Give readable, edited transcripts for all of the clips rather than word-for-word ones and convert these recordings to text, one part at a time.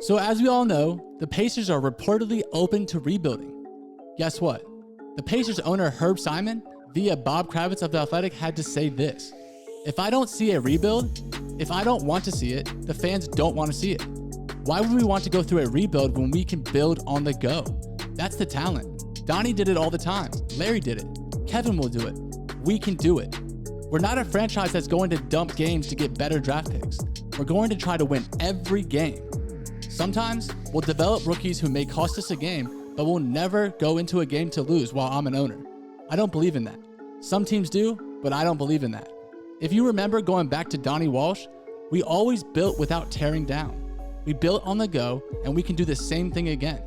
So as we all know, the Pacers are reportedly open to rebuilding. Guess what? The Pacers owner Herb Simon, via Bob Kravitz of The Athletic, had to say this: if I don't see a rebuild, if I don't want to see it, the fans don't want to see it. Why would we want to go through a rebuild when we can build on the go? That's the talent. Donnie did it all the time. Larry did it. Kevin will do it. We can do it. We're not a franchise that's going to dump games to get better draft picks. We're going to try to win every game. Sometimes we'll develop rookies who may cost us a game, but we'll never go into a game to lose while I'm an owner. I don't believe in that. Some teams do, but I don't believe in that. If you remember going back to Donnie Walsh, we always built without tearing down. We built on the go, and we can do the same thing again.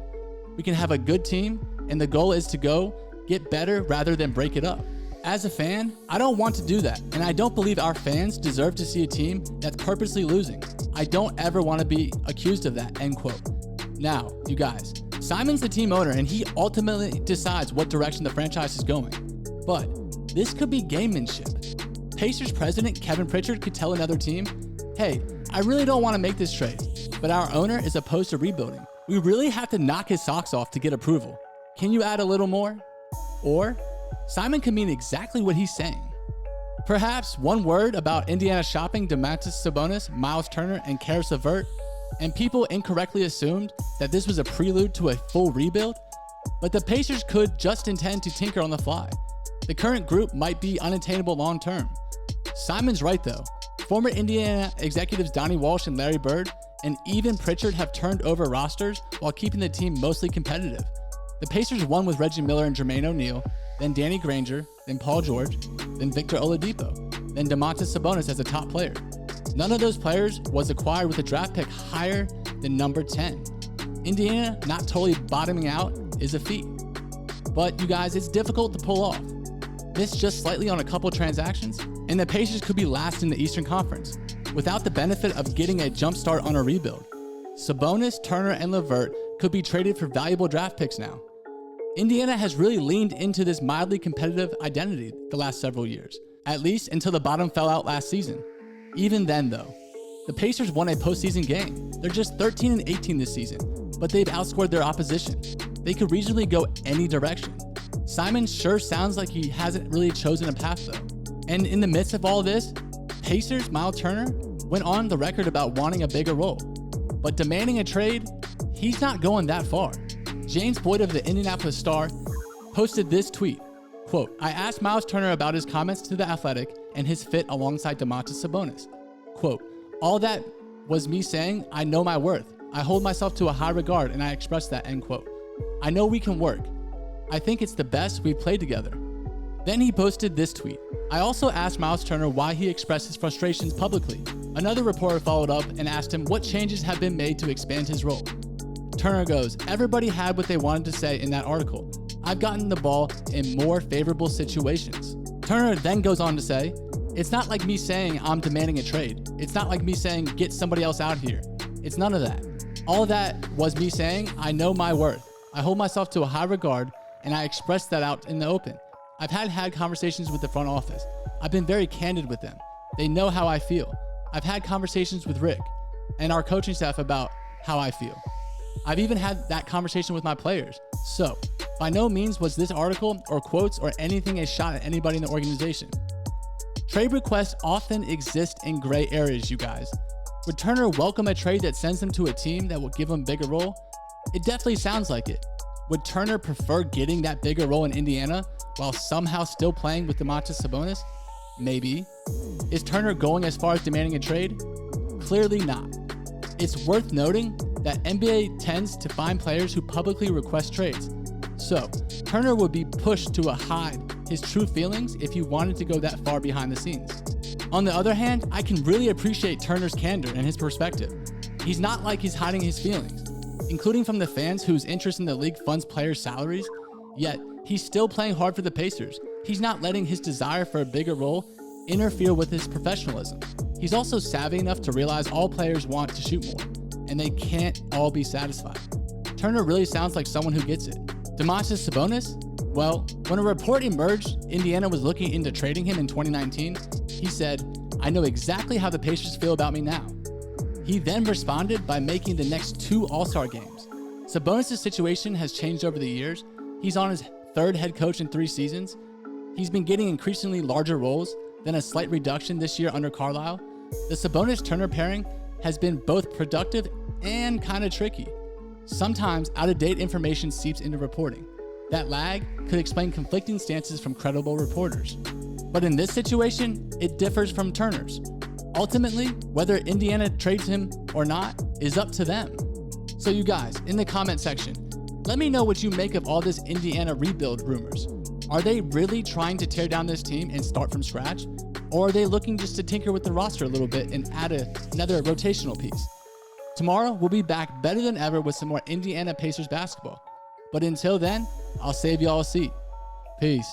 We can have a good team, and the goal is to go get better rather than break it up. As a fan, I don't want to do that, and I don't believe our fans deserve to see a team that's purposely losing. I don't ever want to be accused of that, end quote. Now, you guys, Simon's the team owner, and he ultimately decides what direction the franchise is going. But this could be gamemanship. Pacers president Kevin Pritchard could tell another team, hey, I really don't want to make this trade, but our owner is opposed to rebuilding. We really have to knock his socks off to get approval. Can you add a little more? Or Simon could mean exactly what he's saying. Perhaps one word about Indiana shopping Domantas Sabonis, Myles Turner, and Caris LeVert, and people incorrectly assumed that this was a prelude to a full rebuild, but the Pacers could just intend to tinker on the fly. The current group might be unattainable long term. Simon's right though. Former Indiana executives Donnie Walsh and Larry Bird, and even Pritchard, have turned over rosters while keeping the team mostly competitive. The Pacers won with Reggie Miller and Jermaine O'Neal, then Danny Granger, then Paul George, then Victor Oladipo, then Domantas Sabonis as a top player. None of those players was acquired with a draft pick higher than number 10. Indiana not totally bottoming out is a feat. But you guys, it's difficult to pull off. Missed just slightly on a couple transactions, and the Pacers could be last in the Eastern Conference, without the benefit of getting a jump start on a rebuild. Sabonis, Turner, and LeVert could be traded for valuable draft picks now. Indiana has really leaned into this mildly competitive identity the last several years, at least until the bottom fell out last season. Even then though, the Pacers won a postseason game. They're just 13-18 this season, but they've outscored their opposition. They could reasonably go any direction. Simon sure sounds like he hasn't really chosen a path though. And in the midst of all this, Pacers, Myles Turner, went on the record about wanting a bigger role. But demanding a trade, he's not going that far. James Boyd of the Indianapolis Star posted this tweet, quote, I asked Myles Turner about his comments to The Athletic and his fit alongside Domantas Sabonis. Quote, all that was me saying, I know my worth. I hold myself to a high regard and I express that, end quote. I know we can work. I think it's the best we've played together. Then he posted this tweet. I also asked Myles Turner why he expressed his frustrations publicly. Another reporter followed up and asked him what changes have been made to expand his role. Turner goes, everybody had what they wanted to say in that article. I've gotten the ball in more favorable situations. Turner then goes on to say, it's not like me saying I'm demanding a trade. It's not like me saying get somebody else out here. It's none of that. All of that was me saying I know my worth. I hold myself to a high regard and I express that out in the open. I've had conversations with the front office. I've been very candid with them. They know how I feel. I've had conversations with Rick and our coaching staff about how I feel. I've even had that conversation with my players. So, by no means was this article or quotes or anything a shot at anybody in the organization. Trade requests often exist in gray areas, you guys. Would Turner welcome a trade that sends him to a team that will give him a bigger role? It definitely sounds like it. Would Turner prefer getting that bigger role in Indiana while somehow still playing with Domantas Sabonis? Maybe. Is Turner going as far as demanding a trade? Clearly not. It's worth noting that NBA tends to find players who publicly request trades. So, Turner would be pushed to hide his true feelings if he wanted to go that far behind the scenes. On the other hand, I can really appreciate Turner's candor and his perspective. He's not like he's hiding his feelings, including from the fans whose interest in the league funds players' salaries, yet he's still playing hard for the Pacers. He's not letting his desire for a bigger role interfere with his professionalism. He's also savvy enough to realize all players want to shoot more, and they can't all be satisfied. Turner really sounds like someone who gets it. Domantas Sabonis? Well, when a report emerged Indiana was looking into trading him in 2019, he said, I know exactly how the Pacers feel about me now. He then responded by making the next 2 All-Star games. Sabonis' situation has changed over the years. He's on his 3rd head coach in 3 seasons. He's been getting increasingly larger roles, then a slight reduction this year under Carlisle. The Sabonis-Turner pairing has been both productive and kind of tricky. Sometimes out-of-date information seeps into reporting. That lag could explain conflicting stances from credible reporters. But in this situation, it differs from Turner's. Ultimately, whether Indiana trades him or not is up to them. So you guys, in the comment section, let me know what you make of all this Indiana rebuild rumors. Are they really trying to tear down this team and start from scratch? Or are they looking just to tinker with the roster a little bit and add another rotational piece? Tomorrow, we'll be back better than ever with some more Indiana Pacers basketball. But until then, I'll save y'all a seat. Peace.